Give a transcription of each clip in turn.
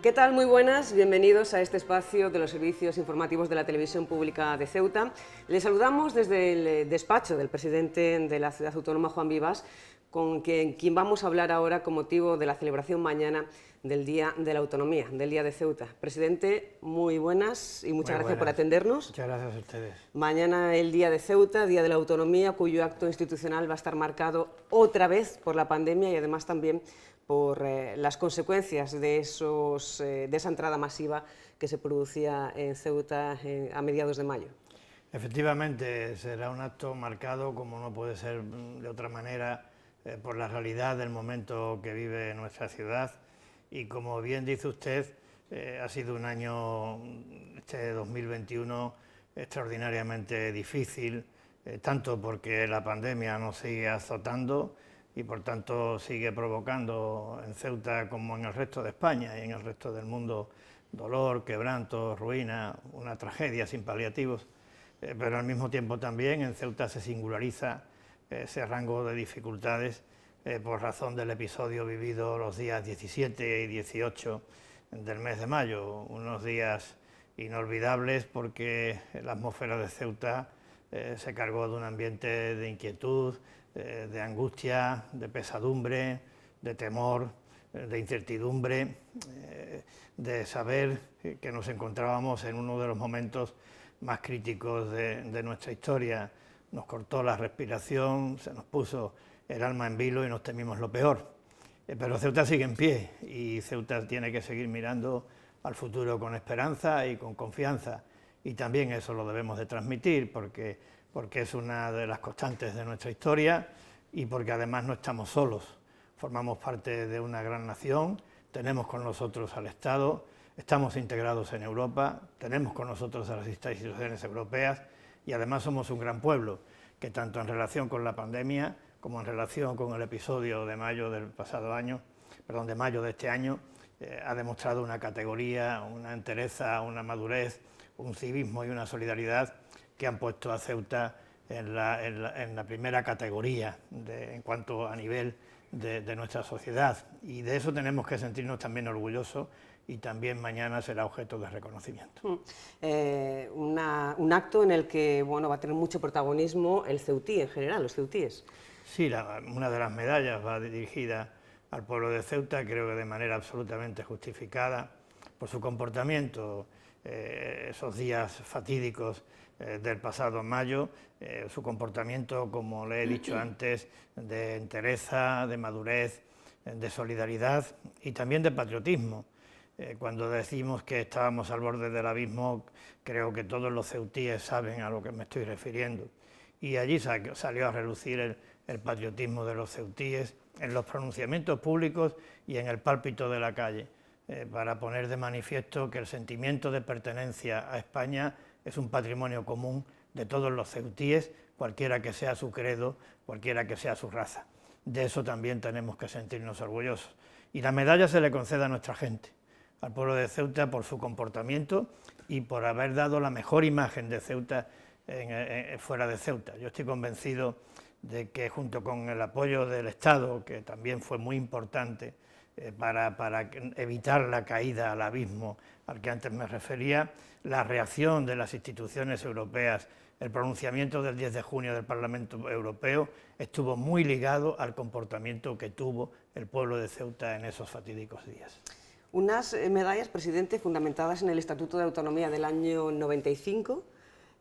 ¿Qué tal? Muy buenas, bienvenidos a este espacio de los servicios informativos de la Televisión Pública de Ceuta. Les saludamos desde el despacho del presidente de la Ciudad Autónoma, Juan Vivas, con quien vamos a hablar ahora con motivo de la celebración mañana del Día de la Autonomía, del Día de Ceuta. Presidente, muy buenas y muchas gracias por atendernos. Muchas gracias a ustedes. Mañana el Día de Ceuta, Día de la Autonomía, cuyo acto institucional va a estar marcado otra vez por la pandemia y además también por las consecuencias de esa entrada masiva que se producía en Ceuta a mediados de mayo. Efectivamente, será un acto marcado, como no puede ser de otra manera, por la realidad del momento que vive nuestra ciudad. Y como bien dice usted, ha sido un año, este 2021, extraordinariamente difícil, tanto porque la pandemia nos sigue azotando y por tanto sigue provocando en Ceuta como en el resto de España y en el resto del mundo dolor, quebranto, ruina, una tragedia sin paliativos, pero al mismo tiempo también en Ceuta se singulariza ese rango de dificultades por razón del episodio vivido los días 17 y 18 del mes de mayo, unos días inolvidables porque la atmósfera de Ceuta se cargó de un ambiente de inquietud, de angustia, de pesadumbre, de temor, de incertidumbre, de saber que nos encontrábamos en uno de los momentos más críticos de nuestra historia. Nos cortó la respiración, se nos puso el alma en vilo y nos temimos lo peor. Pero Ceuta sigue en pie y Ceuta tiene que seguir mirando al futuro con esperanza y con confianza. Y también eso lo debemos de transmitir porque es una de las constantes de nuestra historia y porque además no estamos solos. Formamos parte de una gran nación, tenemos con nosotros al Estado, estamos integrados en Europa, tenemos con nosotros a las instituciones europeas y además somos un gran pueblo que tanto en relación con la pandemia como en relación con el episodio de mayo del pasado año, de mayo de este año, ha demostrado una categoría, una entereza, una madurez, un civismo y una solidaridad que han puesto a Ceuta en la primera categoría en cuanto a nivel de nuestra sociedad, y de eso tenemos que sentirnos también orgullosos y también mañana será objeto de reconocimiento. Un acto en el que va a tener mucho protagonismo el ceutí en general, los ceutíes. Sí, una de las medallas va dirigida al pueblo de Ceuta, creo que de manera absolutamente justificada por su comportamiento esos días fatídicos del pasado mayo, su comportamiento, como le he dicho antes, de entereza, de madurez, de solidaridad y también de patriotismo. Cuando decimos que estábamos al borde del abismo, creo que todos los ceutíes saben a lo que me estoy refiriendo. Y allí salió a relucir el patriotismo de los ceutíes en los pronunciamientos públicos y en el pálpito de la calle, para poner de manifiesto que el sentimiento de pertenencia a España es un patrimonio común de todos los ceutíes, cualquiera que sea su credo, cualquiera que sea su raza. De eso también tenemos que sentirnos orgullosos. Y la medalla se le concede a nuestra gente, al pueblo de Ceuta, por su comportamiento y por haber dado la mejor imagen de Ceuta fuera de Ceuta. Yo estoy convencido de que junto con el apoyo del Estado, que también fue muy importante para evitar la caída al abismo al que antes me refería, la reacción de las instituciones europeas, el pronunciamiento del 10 de junio del Parlamento Europeo estuvo muy ligado al comportamiento que tuvo el pueblo de Ceuta en esos fatídicos días. Unas medallas, presidente, fundamentadas en el Estatuto de Autonomía del año 95.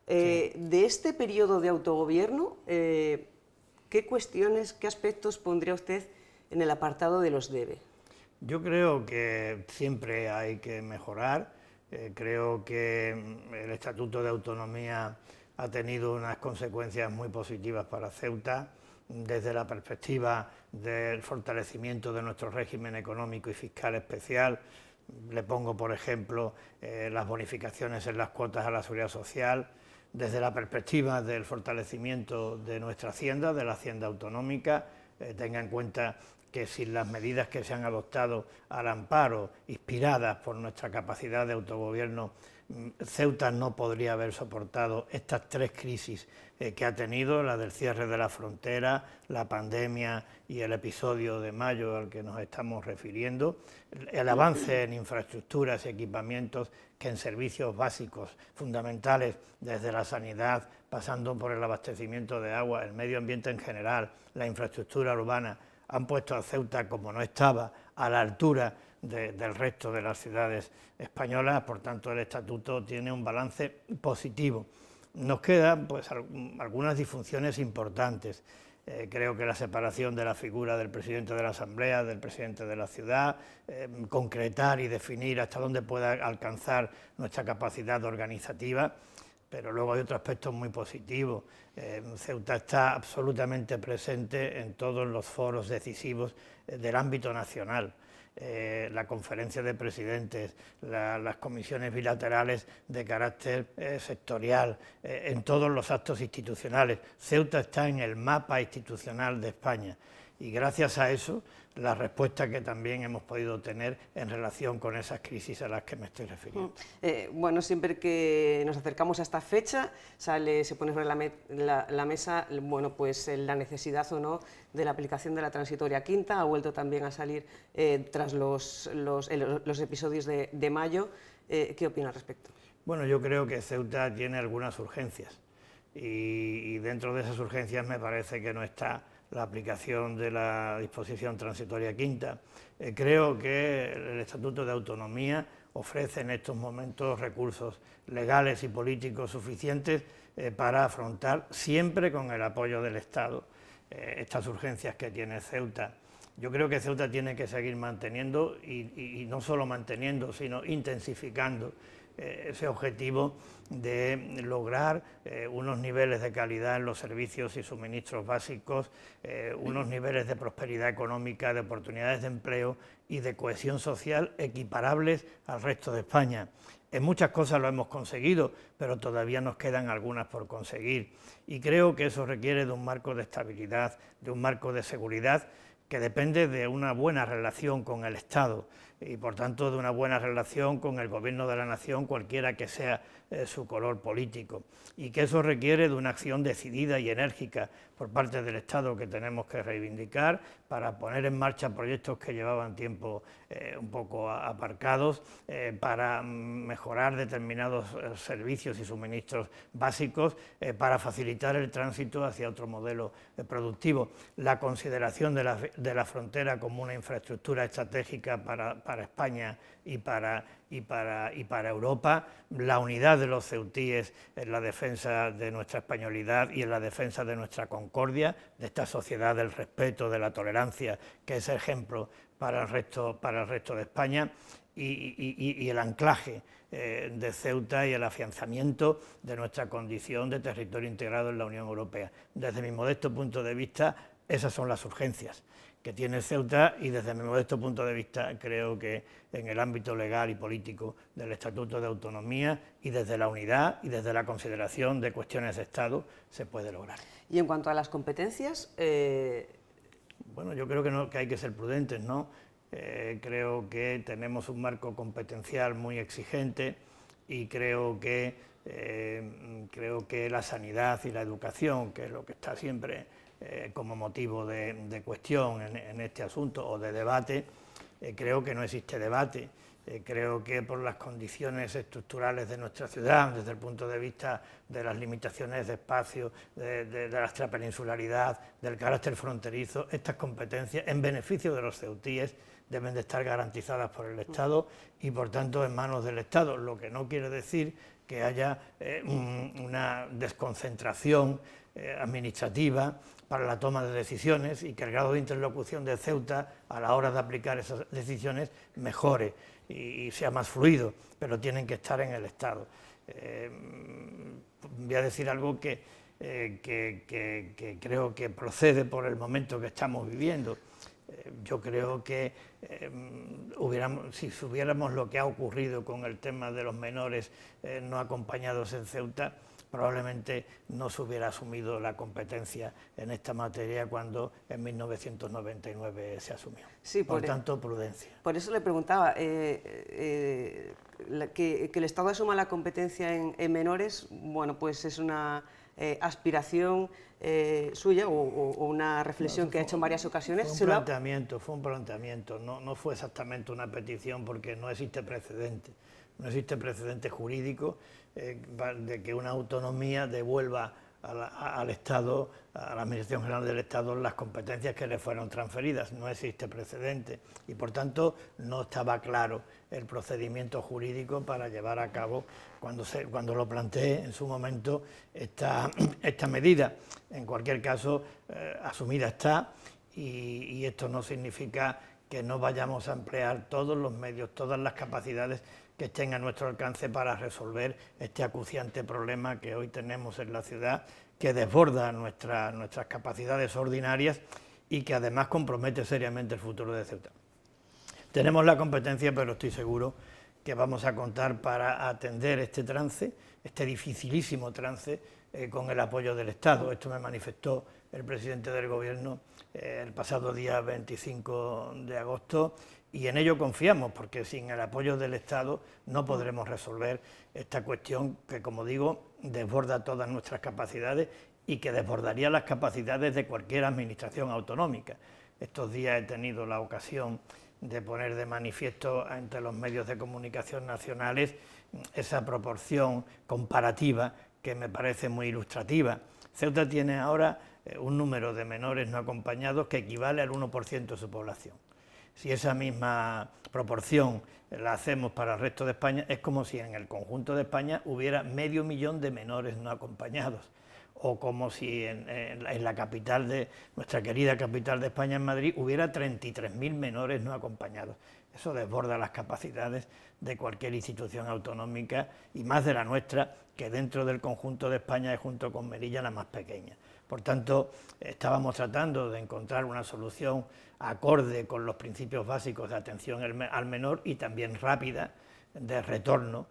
Sí. De este periodo de autogobierno, ¿qué cuestiones, qué aspectos pondría usted en el apartado de los debe? Yo creo que siempre hay que mejorar. Creo que el Estatuto de Autonomía ha tenido unas consecuencias muy positivas para Ceuta, desde la perspectiva del fortalecimiento de nuestro régimen económico y fiscal especial. Le pongo, por ejemplo, las bonificaciones en las cuotas a la seguridad social, desde la perspectiva del fortalecimiento de nuestra hacienda, de la hacienda autonómica. Tenga en cuenta que sin las medidas que se han adoptado al amparo, inspiradas por nuestra capacidad de autogobierno, Ceuta no podría haber soportado estas tres crisis que ha tenido, la del cierre de la frontera, la pandemia y el episodio de mayo al que nos estamos refiriendo, el avance en infraestructuras y equipamientos que en servicios básicos fundamentales, desde la sanidad, pasando por el abastecimiento de agua, el medio ambiente en general, la infraestructura urbana, han puesto a Ceuta, como no estaba, a la altura del resto de las ciudades españolas. Por tanto, el estatuto tiene un balance positivo. Nos quedan pues algunas disfunciones importantes. Creo que la separación de la figura del presidente de la Asamblea, del presidente de la ciudad, concretar y definir hasta dónde pueda alcanzar nuestra capacidad organizativa, pero luego hay otro aspecto muy positivo. Ceuta está absolutamente presente en todos los foros decisivos del ámbito nacional. La conferencia de presidentes, las comisiones bilaterales de carácter sectorial, en todos los actos institucionales. Ceuta está en el mapa institucional de España y gracias a eso la respuesta que también hemos podido tener en relación con esas crisis a las que me estoy refiriendo. Bueno, siempre que nos acercamos a esta fecha se pone sobre la mesa bueno, pues, la necesidad o no de la aplicación de la transitoria quinta. Ha vuelto también a salir tras los episodios de mayo. ¿Qué opina al respecto? Bueno, yo creo que Ceuta tiene algunas urgencias y dentro de esas urgencias me parece que no está la aplicación de la disposición transitoria quinta. Creo que el Estatuto de Autonomía ofrece en estos momentos recursos legales y políticos suficientes para afrontar, siempre con el apoyo del Estado, estas urgencias que tiene Ceuta. Yo creo que Ceuta tiene que seguir manteniendo, y no solo manteniendo, sino intensificando ese objetivo de lograr unos niveles de calidad en los servicios y suministros básicos, unos niveles de prosperidad económica, de oportunidades de empleo y de cohesión social equiparables al resto de España. En muchas cosas lo hemos conseguido, pero todavía nos quedan algunas por conseguir. Y creo que eso requiere de un marco de estabilidad, de un marco de seguridad, que depende de una buena relación con el Estado y, por tanto, de una buena relación con el Gobierno de la Nación, cualquiera que sea su color político, y que eso requiere de una acción decidida y enérgica por parte del Estado que tenemos que reivindicar para poner en marcha proyectos que llevaban tiempo un poco aparcados, para mejorar determinados servicios y suministros básicos, para facilitar el tránsito hacia otro modelo productivo. La consideración de la frontera como una infraestructura estratégica para España y para Europa, la unidad de los ceutíes en la defensa de nuestra españolidad y en la defensa de nuestra concordia, de esta sociedad del respeto, de la tolerancia, que es ejemplo para el resto de España, y el anclaje de Ceuta y el afianzamiento de nuestra condición de territorio integrado en la Unión Europea. Desde mi modesto punto de vista, esas son las urgencias que tiene Ceuta, y desde mi modesto punto de vista creo que en el ámbito legal y político del Estatuto de Autonomía y desde la unidad y desde la consideración de cuestiones de Estado se puede lograr. Y en cuanto a las competencias... Bueno, yo creo que hay que ser prudentes, ¿no? Creo que tenemos un marco competencial muy exigente y creo que la sanidad y la educación, que es lo que está siempre como motivo de cuestión en este asunto o de debate, creo que no existe debate. Creo que por las condiciones estructurales de nuestra ciudad, desde el punto de vista de las limitaciones de espacio, de la extrapeninsularidad, del carácter fronterizo, estas competencias en beneficio de los ceutíes deben de estar garantizadas por el Estado y, por tanto, en manos del Estado, lo que no quiere decir que haya una desconcentración administrativa para la toma de decisiones y que el grado de interlocución de Ceuta a la hora de aplicar esas decisiones mejore y sea más fluido, pero tienen que estar en el Estado. Voy a decir algo que creo que procede por el momento que estamos viviendo. Yo creo que si supiéramos lo que ha ocurrido con el tema de los menores no acompañados en Ceuta, probablemente no se hubiera asumido la competencia en esta materia cuando en 1999 se asumió. Sí, por tanto, prudencia. Por eso le preguntaba, que el Estado asuma la competencia en menores, bueno, pues es una aspiración suya o una reflexión que ha hecho en varias ocasiones. Fue un planteamiento, no fue exactamente una petición porque no existe precedente. No existe precedente jurídico de que una autonomía devuelva al Estado, a la Administración General del Estado, las competencias que le fueron transferidas. No existe precedente y, por tanto, no estaba claro el procedimiento jurídico para llevar a cabo, cuando lo planteé en su momento, esta medida. En cualquier caso, asumida está, y esto no significa que no vayamos a emplear todos los medios, todas las capacidades que estén a nuestro alcance para resolver este acuciante problema que hoy tenemos en la ciudad, que desborda nuestras capacidades ordinarias y que además compromete seriamente el futuro de Ceuta. Tenemos la competencia, pero estoy seguro que vamos a contar para atender este trance, este dificilísimo trance, con el apoyo del Estado. Esto me manifestó el presidente del Gobierno el pasado día 25 de agosto, y en ello confiamos, porque sin el apoyo del Estado no podremos resolver esta cuestión que, como digo, desborda todas nuestras capacidades y que desbordaría las capacidades de cualquier administración autonómica. Estos días he tenido la ocasión de poner de manifiesto ante los medios de comunicación nacionales esa proporción comparativa que me parece muy ilustrativa. Ceuta tiene ahora un número de menores no acompañados que equivale al 1% de su población. Si esa misma proporción la hacemos para el resto de España, es como si en el conjunto de España hubiera 500.000 de menores no acompañados, o como si en la capital de nuestra querida capital de España, en Madrid, hubiera 33.000 menores no acompañados. Eso desborda las capacidades de cualquier institución autonómica, y más de la nuestra, que dentro del conjunto de España es, junto con Melilla, la más pequeña. Por tanto, estábamos tratando de encontrar una solución acorde con los principios básicos de atención al menor y también rápida de retorno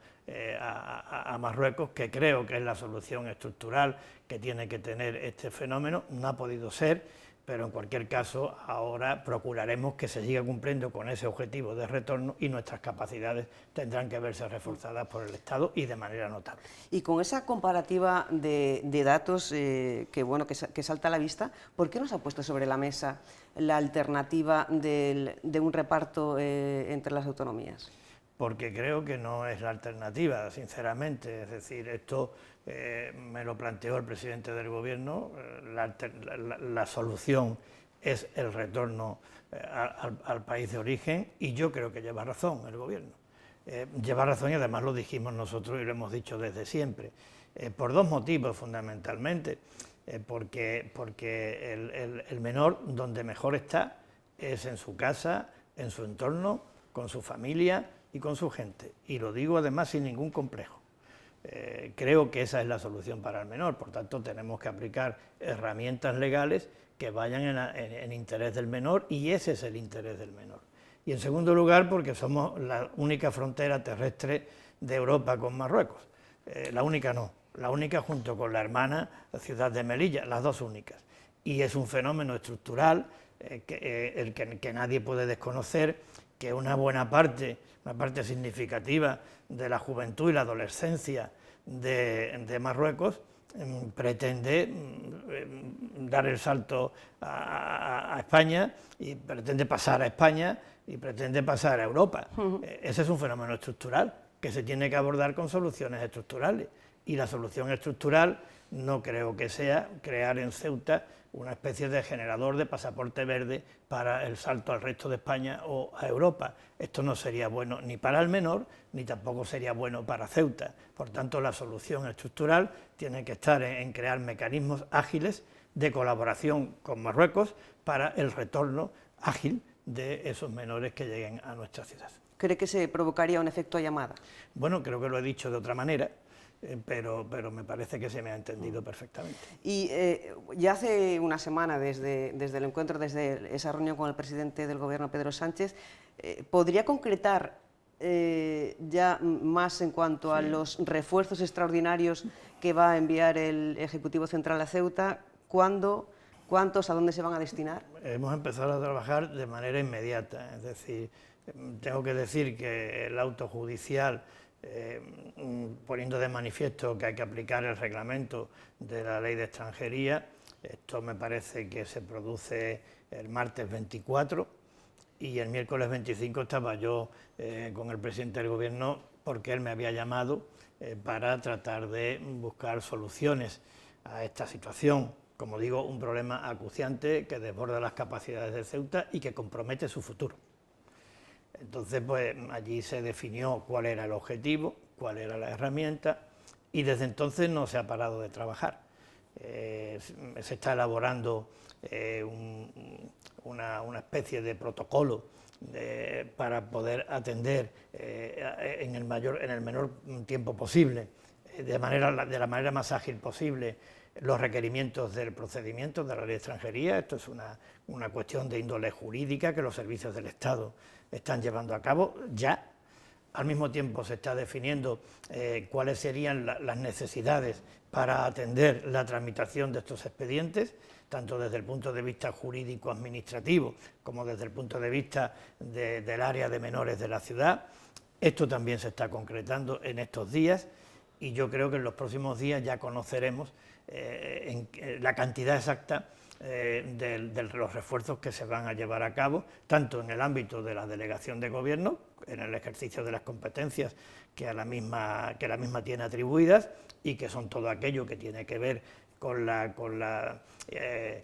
a Marruecos, que creo que es la solución estructural que tiene que tener este fenómeno. No ha podido ser, pero en cualquier caso ahora procuraremos que se siga cumpliendo con ese objetivo de retorno, y nuestras capacidades tendrán que verse reforzadas por el Estado, y de manera notable. Y con esa comparativa de datos que salta a la vista, ¿por qué no se ha puesto sobre la mesa la alternativa de un reparto entre las autonomías? Porque creo que no es la alternativa, sinceramente. Es decir, esto me lo planteó el presidente del Gobierno, la solución es el retorno al país de origen, y yo creo que lleva razón el Gobierno. Lleva razón, y además lo dijimos nosotros y lo hemos dicho desde siempre, por dos motivos fundamentalmente. Porque el menor donde mejor está es en su casa, en su entorno, con su familia y con su gente, y lo digo además sin ningún complejo. Creo que esa es la solución para el menor. Por tanto, tenemos que aplicar herramientas legales que vayan en interés del menor, y ese es el interés del menor. Y en segundo lugar, porque somos la única frontera terrestre de Europa con Marruecos. La única no, la única junto con la hermana ciudad de Melilla, las dos únicas. Y es un fenómeno estructural que nadie puede desconocer, que una parte significativa de la juventud y la adolescencia de Marruecos pretende dar el salto a España, y pretende pasar a España, y pretende pasar a Europa. Ese es un fenómeno estructural que se tiene que abordar con soluciones estructurales, y la solución estructural no creo que sea crear en Ceuta una especie de generador de pasaporte verde para el salto al resto de España o a Europa. Esto no sería bueno ni para el menor, ni tampoco sería bueno para Ceuta. Por tanto, la solución estructural tiene que estar en crear mecanismos ágiles de colaboración con Marruecos para el retorno ágil de esos menores que lleguen a nuestra ciudad. ¿Cree que se provocaría un efecto llamada? Bueno, creo que lo he dicho de otra manera, pero me parece que se me ha entendido perfectamente. Y ya hace una semana, desde el encuentro, desde esa reunión con el presidente del Gobierno, Pedro Sánchez, ¿podría concretar ya más en cuanto a los refuerzos extraordinarios que va a enviar el Ejecutivo Central a Ceuta, ¿cuándo, cuántos, a dónde se van a destinar? Hemos empezado a trabajar de manera inmediata, es decir, tengo que decir que el auto judicial, poniendo de manifiesto que hay que aplicar el reglamento de la Ley de Extranjería, esto me parece que se produce el martes 24, y el miércoles 25 estaba yo con el presidente del Gobierno porque él me había llamado para tratar de buscar soluciones a esta situación. Como digo, un problema acuciante que desborda las capacidades de Ceuta y que compromete su futuro. Entonces, pues allí se definió cuál era el objetivo, cuál era la herramienta, y desde entonces no se ha parado de trabajar. Se está elaborando una especie de protocolo para poder atender en el menor tiempo posible, de la manera más ágil posible, los requerimientos del procedimiento de la Ley de Extranjería. Esto es una cuestión de índole jurídica que los servicios del Estado están llevando a cabo ya. Al mismo tiempo se está definiendo cuáles serían las necesidades para atender la tramitación de estos expedientes, tanto desde el punto de vista jurídico-administrativo como desde el punto de vista del área de menores de la ciudad. Esto también se está concretando en estos días y yo creo que en los próximos días ya conoceremos la cantidad exacta de los refuerzos que se van a llevar a cabo, tanto en el ámbito de la delegación de gobierno, en el ejercicio de las competencias que la misma tiene atribuidas y que son todo aquello que tiene que ver con la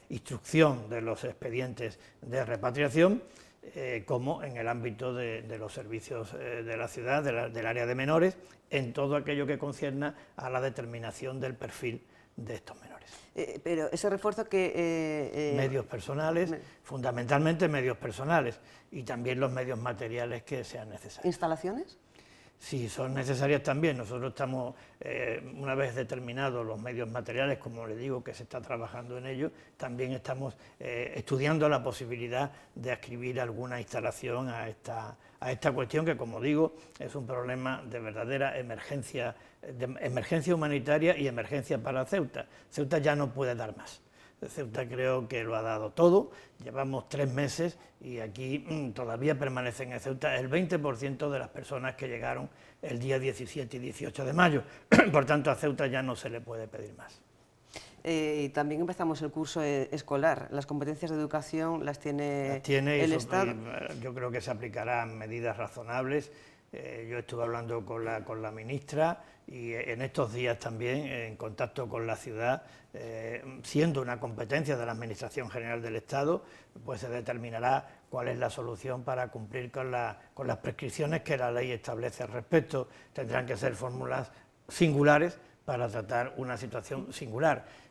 instrucción de los expedientes de repatriación, como en el ámbito de los servicios de la ciudad, del área de menores, en todo aquello que concierna a la determinación del perfil de estos menores. Pero ese refuerzo que... medios personales, fundamentalmente medios personales, y también los medios materiales que sean necesarios. ¿Instalaciones? Sí, son necesarias también. Nosotros estamos, una vez determinados los medios materiales, como les digo, que se está trabajando en ello, también estamos estudiando la posibilidad de adscribir alguna instalación a esta cuestión, que, como digo, es un problema de verdadera emergencia humanitaria y emergencia para Ceuta. Ceuta ya no puede dar más. Ceuta creo que lo ha dado todo, llevamos 3 meses y aquí todavía permanecen en Ceuta el 20% de las personas que llegaron el día 17 y 18 de mayo, por tanto a Ceuta ya no se le puede pedir más. Y también empezamos el curso escolar, las competencias de educación las tiene el Estado. Yo creo que se aplicarán medidas razonables. Yo estuve hablando con la ministra y en estos días también en contacto con la ciudad, siendo una competencia de la Administración General del Estado, pues se determinará cuál es la solución para cumplir con las prescripciones que la ley establece al respecto. Tendrán que ser fórmulas singulares para tratar una situación singular.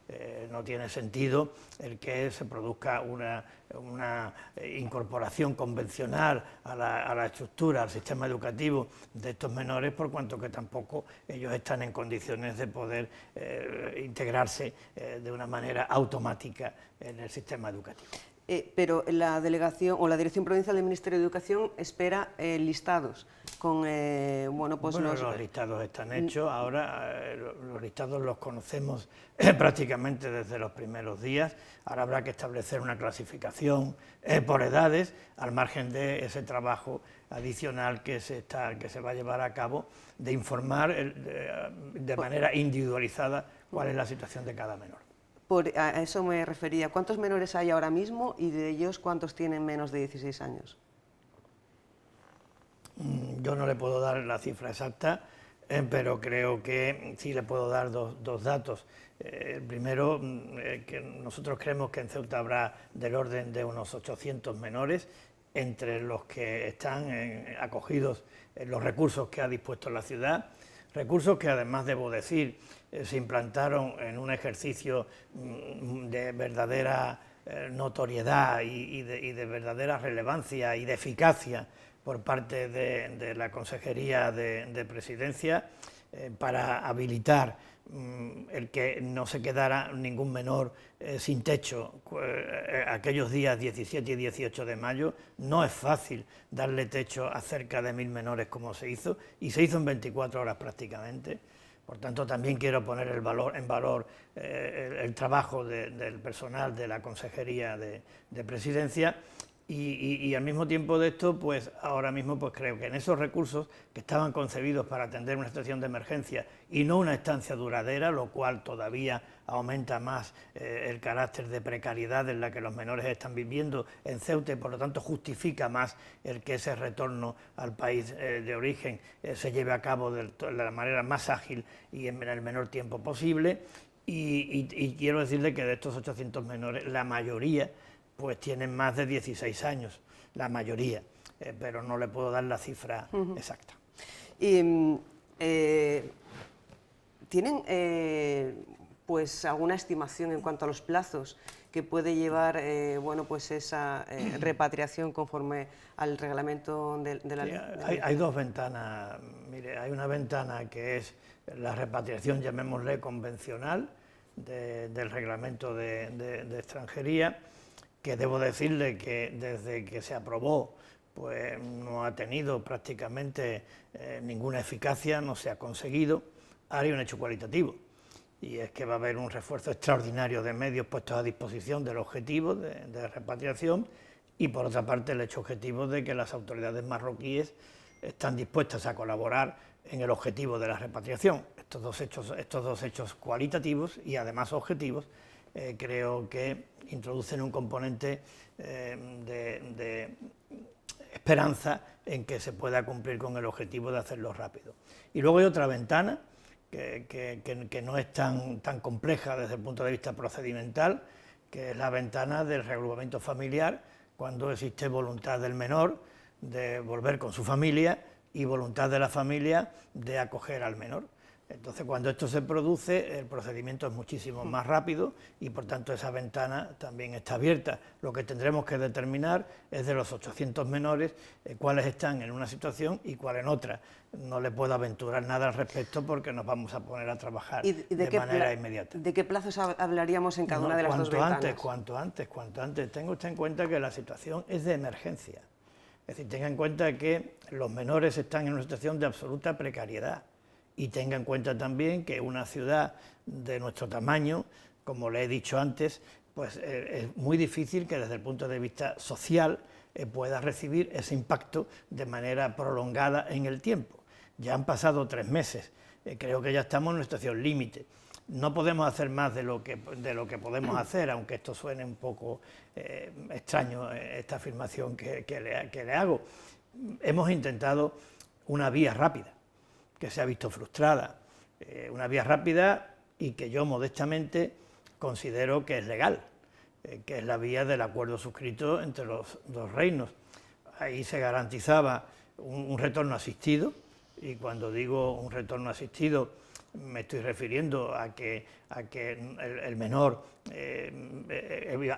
No tiene sentido el que se produzca una incorporación convencional a la estructura, al sistema educativo de estos menores, por cuanto que tampoco ellos están en condiciones de poder integrarse de una manera automática en el sistema educativo. Pero la delegación o la Dirección Provincial del Ministerio de Educación espera listados con los listados están hechos. Ahora los listados los conocemos prácticamente desde los primeros días. Ahora habrá que establecer una clasificación por edades, al margen de ese trabajo adicional que se va a llevar a cabo de informar de manera individualizada cuál es la situación de cada menor. A eso me refería. ¿Cuántos menores hay ahora mismo y de ellos cuántos tienen menos de 16 años? Yo no le puedo dar la cifra exacta, pero creo que sí le puedo dar dos datos. Primero, que nosotros creemos que en Ceuta habrá del orden de unos 800 menores, entre los que están acogidos en los recursos que ha dispuesto la ciudad. Recursos que, además, debo decir, se implantaron en un ejercicio de verdadera notoriedad y de verdadera relevancia y de eficacia por parte de la Consejería de Presidencia para habilitar el que no se quedara ningún menor sin techo aquellos días 17 y 18 de mayo. No es fácil darle techo a cerca de 1000 menores como se hizo, y se hizo en 24 horas prácticamente. Por tanto, también quiero poner en valor el trabajo del personal de la Consejería de Presidencia. Y al mismo tiempo de esto, pues ahora mismo pues creo que en esos recursos que estaban concebidos para atender una situación de emergencia y no una estancia duradera, lo cual todavía aumenta más el carácter de precariedad en la que los menores están viviendo en Ceuta, y por lo tanto justifica más el que ese retorno al país de origen se lleve a cabo de la manera más ágil y en el menor tiempo posible. Y quiero decirle que de estos 800 menores, la mayoría pues tienen más de 16 años, la mayoría, pero no le puedo dar la cifra exacta. Y, ¿tienen pues alguna estimación en cuanto a los plazos que puede llevar bueno, pues esa repatriación conforme al reglamento de la ley? Hay dos ventanas. Mire, hay una ventana que es la repatriación, llamémosle convencional, del reglamento de extranjería, que debo decirle que desde que se aprobó pues no ha tenido prácticamente ninguna eficacia, no se ha conseguido. Ahora hay un hecho cualitativo, y es que va a haber un refuerzo extraordinario de medios puestos a disposición del objetivo de repatriación, y por otra parte el hecho objetivo de que las autoridades marroquíes están dispuestas a colaborar en el objetivo de la repatriación. Estos dos hechos cualitativos y además objetivos creo que introducen un componente de esperanza en que se pueda cumplir con el objetivo de hacerlo rápido. Y luego hay otra ventana que no es tan compleja desde el punto de vista procedimental, que es la ventana del reagrupamiento familiar, cuando existe voluntad del menor de volver con su familia y voluntad de la familia de acoger al menor. Entonces, cuando esto se produce, el procedimiento es muchísimo más rápido y, por tanto, esa ventana también está abierta. Lo que tendremos que determinar es de los 800 menores, cuáles están en una situación y cuáles en otra. No le puedo aventurar nada al respecto porque nos vamos a poner a trabajar de manera inmediata. ¿De qué plazos hablaríamos en cada una de las dos ventanas? Cuanto antes. Tenga usted en cuenta que la situación es de emergencia. Es decir, tenga en cuenta que los menores están en una situación de absoluta precariedad. Y tenga en cuenta también que una ciudad de nuestro tamaño, como le he dicho antes, pues es muy difícil que desde el punto de vista social pueda recibir ese impacto de manera prolongada en el tiempo. Ya han pasado 3 meses, creo que ya estamos en una situación límite. No podemos hacer más de lo que podemos hacer, aunque esto suene un poco extraño, esta afirmación que le hago. Hemos intentado una vía rápida, que se ha visto frustrada, una vía rápida y que yo modestamente considero que es legal, que es la vía del acuerdo suscrito entre los dos reinos. Ahí se garantizaba un retorno asistido, y cuando digo un retorno asistido me estoy refiriendo a que el menor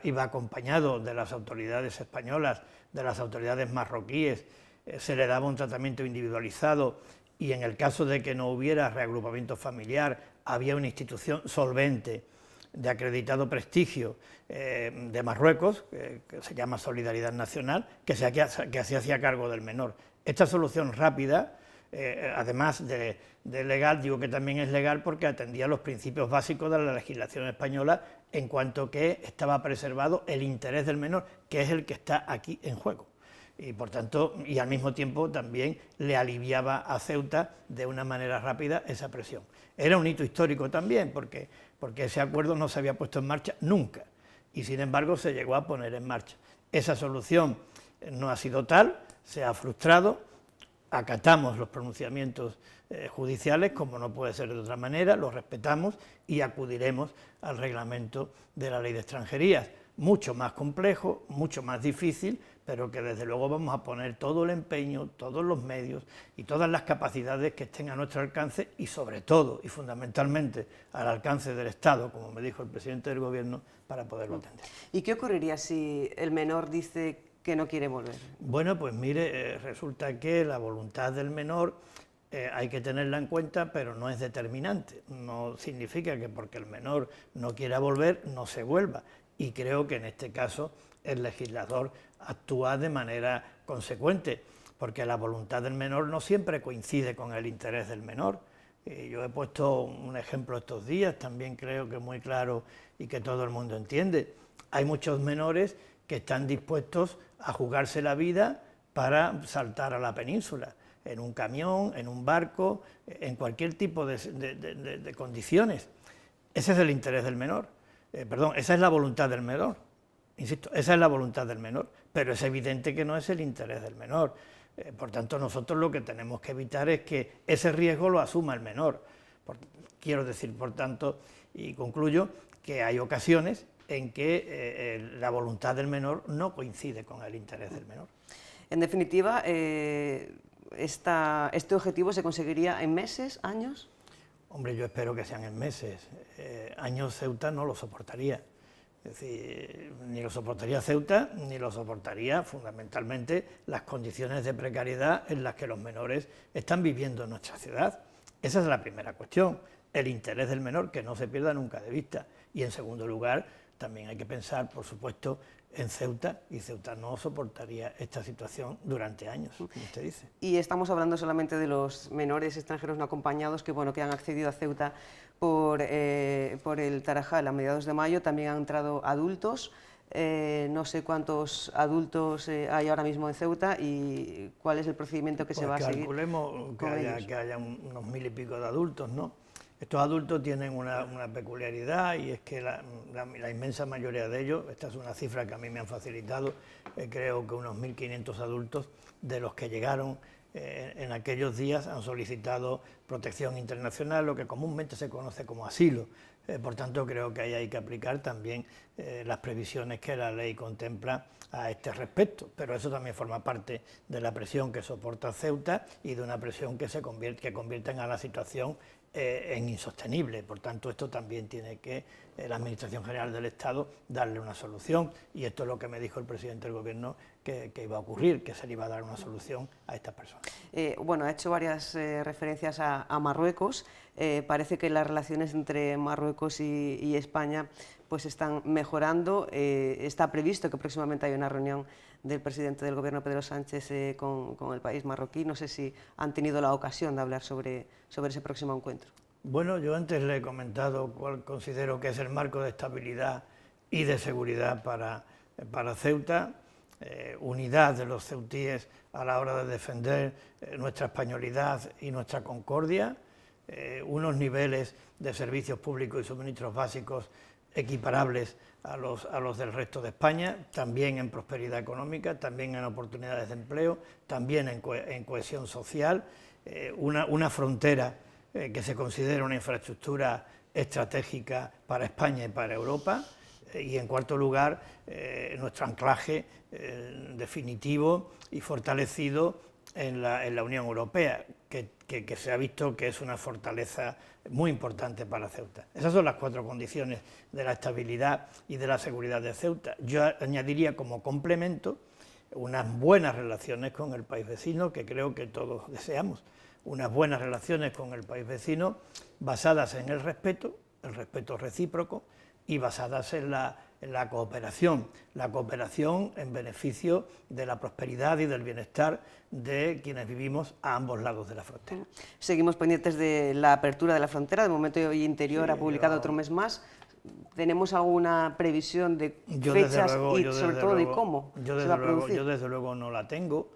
iba acompañado de las autoridades españolas, de las autoridades marroquíes, se le daba un tratamiento individualizado, y en el caso de que no hubiera reagrupamiento familiar, había una institución solvente de acreditado prestigio de Marruecos, que se llama Solidaridad Nacional, que se hacía cargo del menor. Esta solución rápida, además de legal, digo que también es legal porque atendía los principios básicos de la legislación española, en cuanto que estaba preservado el interés del menor, que es el que está aquí en juego. Y por tanto, y al mismo tiempo también le aliviaba a Ceuta de una manera rápida esa presión. Era un hito histórico también, porque ese acuerdo no se había puesto en marcha nunca, y sin embargo se llegó a poner en marcha. Esa solución no ha sido tal, se ha frustrado, acatamos los pronunciamientos judiciales, como no puede ser de otra manera, los respetamos y acudiremos al reglamento de la Ley de Extranjerías. Mucho más complejo, mucho más difícil, pero que desde luego vamos a poner todo el empeño, todos los medios y todas las capacidades que estén a nuestro alcance, y sobre todo y fundamentalmente al alcance del Estado, como me dijo el presidente del Gobierno, para poderlo atender. ¿Y qué ocurriría si el menor dice que no quiere volver? Bueno, pues mire, resulta que la voluntad del menor hay que tenerla en cuenta, pero no es determinante. No significa que porque el menor no quiera volver, no se vuelva. Y creo que en este caso el legislador actúa de manera consecuente, porque la voluntad del menor no siempre coincide con el interés del menor. Yo he puesto un ejemplo estos días, también creo que muy claro y que todo el mundo entiende. Hay muchos menores que están dispuestos a jugarse la vida para saltar a la península, en un camión, en un barco, en cualquier tipo de condiciones. Ese es el interés del menor, esa es la voluntad del menor, insisto, esa es la voluntad del menor, pero es evidente que no es el interés del menor. Por tanto, nosotros lo que tenemos que evitar es que ese riesgo lo asuma el menor. Quiero decir, por tanto, y concluyo, que hay ocasiones en que la voluntad del menor no coincide con el interés del menor. En definitiva, ¿este objetivo se conseguiría en meses, años? Hombre, yo espero que sean en meses. Años Ceuta no lo soportaría. Es decir, ni lo soportaría Ceuta, ni lo soportaría fundamentalmente las condiciones de precariedad en las que los menores están viviendo en nuestra ciudad. Esa es la primera cuestión, el interés del menor, que no se pierda nunca de vista. Y en segundo lugar, también hay que pensar, por supuesto, en Ceuta, y Ceuta no soportaría esta situación durante años, como usted dice. Y estamos hablando solamente de los menores extranjeros no acompañados que han accedido a Ceuta por el Tarajal a mediados de mayo. También han entrado adultos. No sé cuántos adultos hay ahora mismo en Ceuta y cuál es el procedimiento que se va a seguir. Calculemos que haya unos 1000 y pico de adultos, ¿no? Estos adultos tienen una peculiaridad, y es que la inmensa mayoría de ellos, esta es una cifra que a mí me han facilitado, creo que unos 1500 adultos de los que llegaron en aquellos días han solicitado protección internacional, lo que comúnmente se conoce como asilo. Por tanto, creo que ahí hay que aplicar también las previsiones que la ley contempla a este respecto, pero eso también forma parte de la presión que soporta Ceuta y de una presión que convierten a la situación en insostenible. Por tanto, esto también tiene que la Administración General del Estado darle una solución, y esto es lo que me dijo el presidente del Gobierno que iba a ocurrir, que se le iba a dar una solución a estas personas. Bueno, ha hecho varias referencias a Marruecos. Parece que las relaciones entre Marruecos y España pues están mejorando. Está previsto que próximamente haya una reunión del presidente del Gobierno, Pedro Sánchez, con el país marroquí. No sé si han tenido la ocasión de hablar sobre ese próximo encuentro. Bueno, yo antes le he comentado cuál considero que es el marco de estabilidad y de seguridad para Ceuta. Unidad de los ceutíes a la hora de defender nuestra españolidad y nuestra concordia, unos niveles de servicios públicos y suministros básicos equiparables a los del resto de España, también en prosperidad económica, también en oportunidades de empleo, también en cohesión social, una frontera que se considera una infraestructura estratégica para España y para Europa, y en cuarto lugar, nuestro anclaje definitivo y fortalecido en la Unión Europea, que se ha visto que es una fortaleza muy importante para Ceuta. Esas son las 4 condiciones de la estabilidad y de la seguridad de Ceuta. Yo añadiría como complemento unas buenas relaciones con el país vecino, que creo que todos deseamos, unas buenas relaciones con el país vecino basadas en el respeto recíproco, y basadas en la cooperación en beneficio de la prosperidad y del bienestar de quienes vivimos a ambos lados de la frontera. Seguimos pendientes de la apertura de la frontera. De momento, hoy Interior ha publicado otro mes más. ¿Tenemos alguna previsión de fechas y sobre todo de cómo se va a producir? Yo desde luego no la tengo.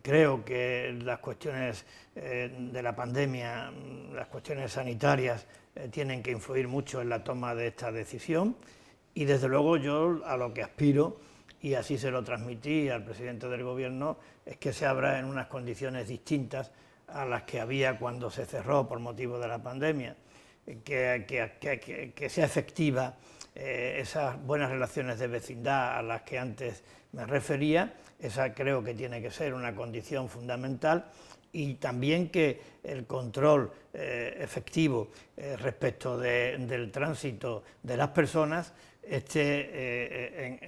Creo que las cuestiones de la pandemia, las cuestiones sanitarias, tienen que influir mucho en la toma de esta decisión, y desde luego yo a lo que aspiro, y así se lo transmití al presidente del Gobierno, es que se abra en unas condiciones distintas a las que había cuando se cerró por motivo de la pandemia, que sea efectiva esas buenas relaciones de vecindad a las que antes me refería. Esa creo que tiene que ser una condición fundamental, y también que el control efectivo respecto del tránsito de las personas esté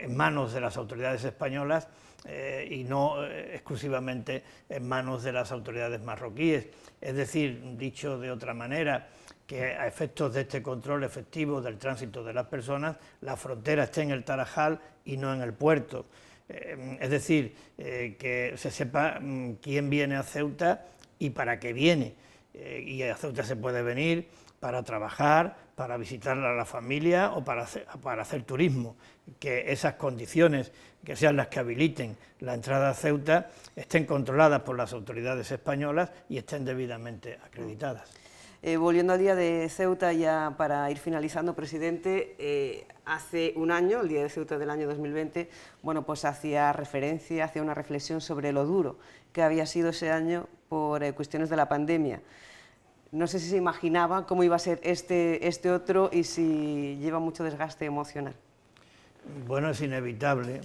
en manos de las autoridades españolas y no exclusivamente en manos de las autoridades marroquíes. Es decir, dicho de otra manera, que a efectos de este control efectivo del tránsito de las personas, la frontera esté en el Tarajal y no en el puerto. Es decir, que se sepa quién viene a Ceuta y para qué viene. Y a Ceuta se puede venir para trabajar, para visitar a la familia o para hacer turismo. Que esas condiciones, que sean las que habiliten la entrada a Ceuta, estén controladas por las autoridades españolas y estén debidamente acreditadas. Volviendo al día de Ceuta, ya para ir finalizando, presidente, hace un año, el día de Ceuta del año 2020, bueno, pues hacía una reflexión sobre lo duro que había sido ese año por cuestiones de la pandemia. No sé si se imaginaba cómo iba a ser este otro y si lleva mucho desgaste emocional. Bueno, es inevitable,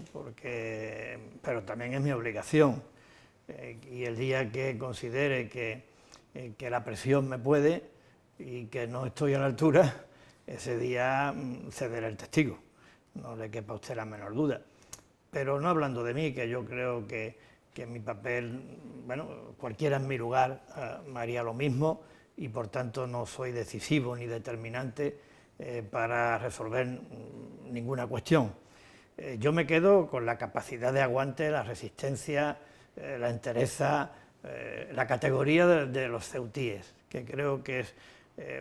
pero también es mi obligación. Y el día que considere que la presión me puede y que no estoy a la altura, ese día cederé el testigo, no le quepa a usted la menor duda. Pero no hablando de mí, que yo creo que mi papel, bueno, cualquiera en mi lugar me haría lo mismo y por tanto no soy decisivo ni determinante para resolver ninguna cuestión. Yo me quedo con la capacidad de aguante, la resistencia, la entereza, la categoría de los ceutíes, que creo que es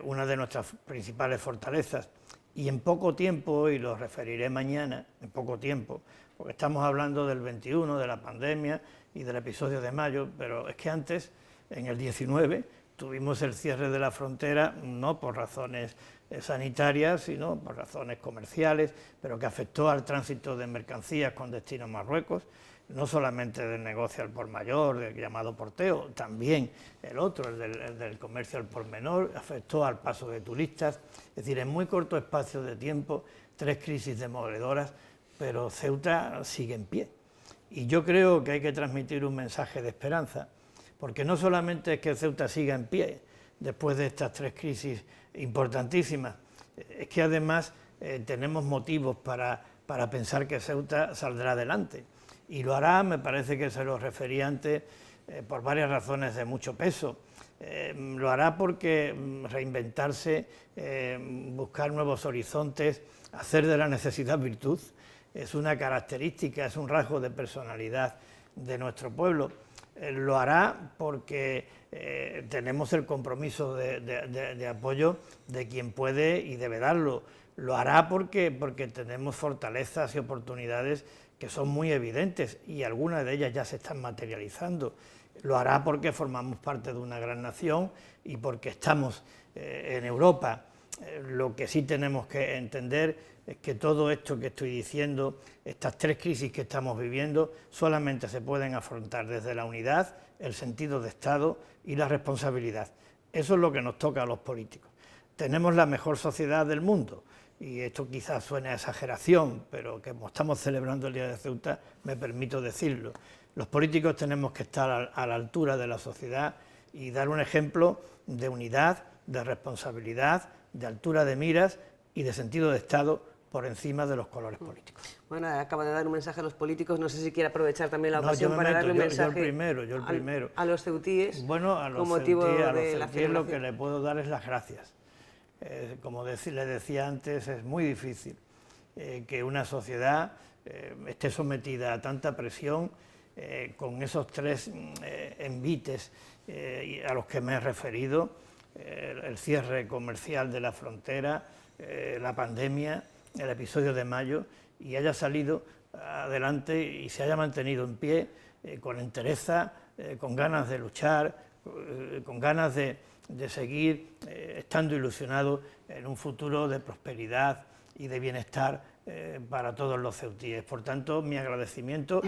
una de nuestras principales fortalezas. Y en poco tiempo, y lo referiré mañana, en poco tiempo, porque estamos hablando del 21, de la pandemia y del episodio de mayo, pero es que antes, en el 19, tuvimos el cierre de la frontera, no por razones sanitarias, sino por razones comerciales, pero que afectó al tránsito de mercancías con destino a Marruecos, no solamente del negocio al por mayor, del llamado porteo, también el otro, el del comercio al por menor, afectó al paso de turistas. Es decir, en muy corto espacio de tiempo, 3 crisis demoledoras, pero Ceuta sigue en pie. Y yo creo que hay que transmitir un mensaje de esperanza, porque no solamente es que Ceuta siga en pie después de estas 3 crisis importantísimas, es que además tenemos motivos para pensar que Ceuta saldrá adelante. Y lo hará, me parece que se lo refería antes, por varias razones de mucho peso. Lo hará porque reinventarse, buscar nuevos horizontes, hacer de la necesidad virtud, es una característica, es un rasgo de personalidad de nuestro pueblo. Lo hará porque tenemos el compromiso de apoyo de quien puede y debe darlo. Lo hará porque tenemos fortalezas y oportunidades que son muy evidentes y algunas de ellas ya se están materializando. Lo hará porque formamos parte de una gran nación y porque estamos en Europa. Lo que sí tenemos que entender es que todo esto que estoy diciendo, estas 3 crisis que estamos viviendo, solamente se pueden afrontar desde la unidad, el sentido de Estado y la responsabilidad. Eso es lo que nos toca a los políticos. Tenemos la mejor sociedad del mundo, y esto quizás suene a exageración, pero como estamos celebrando el Día de Ceuta, me permito decirlo. Los políticos tenemos que estar a la altura de la sociedad y dar un ejemplo de unidad, de responsabilidad, de altura de miras y de sentido de Estado por encima de los colores políticos. Bueno, acaba de dar un mensaje a los políticos, no sé si quiere aprovechar también la ocasión para darle un mensaje yo el primero. A los ceutíes. Bueno, a los ceutíes lo que le puedo dar es las gracias. Como le decía antes, es muy difícil que una sociedad esté sometida a tanta presión con esos 3 envites a los que me he referido, el cierre comercial de la frontera, la pandemia, el episodio de mayo, y haya salido adelante y se haya mantenido en pie con entereza, con ganas de luchar, con ganas de seguir estando ilusionado en un futuro de prosperidad y de bienestar para todos los ceutíes. Por tanto, mi agradecimiento,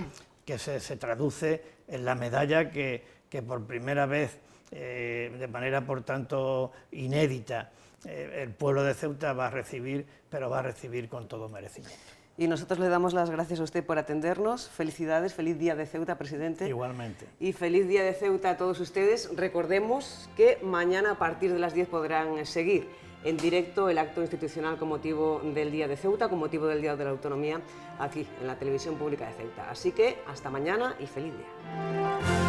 que se traduce en la medalla que por primera vez, de manera por tanto inédita, el pueblo de Ceuta va a recibir, pero va a recibir con todo merecimiento. Y nosotros le damos las gracias a usted por atendernos. Felicidades, feliz Día de Ceuta, presidente. Igualmente. Y feliz Día de Ceuta a todos ustedes. Recordemos que mañana a partir de las 10 podrán seguir en directo el acto institucional con motivo del Día de Ceuta, con motivo del Día de la Autonomía, aquí en la Televisión Pública de Ceuta. Así que hasta mañana y feliz día.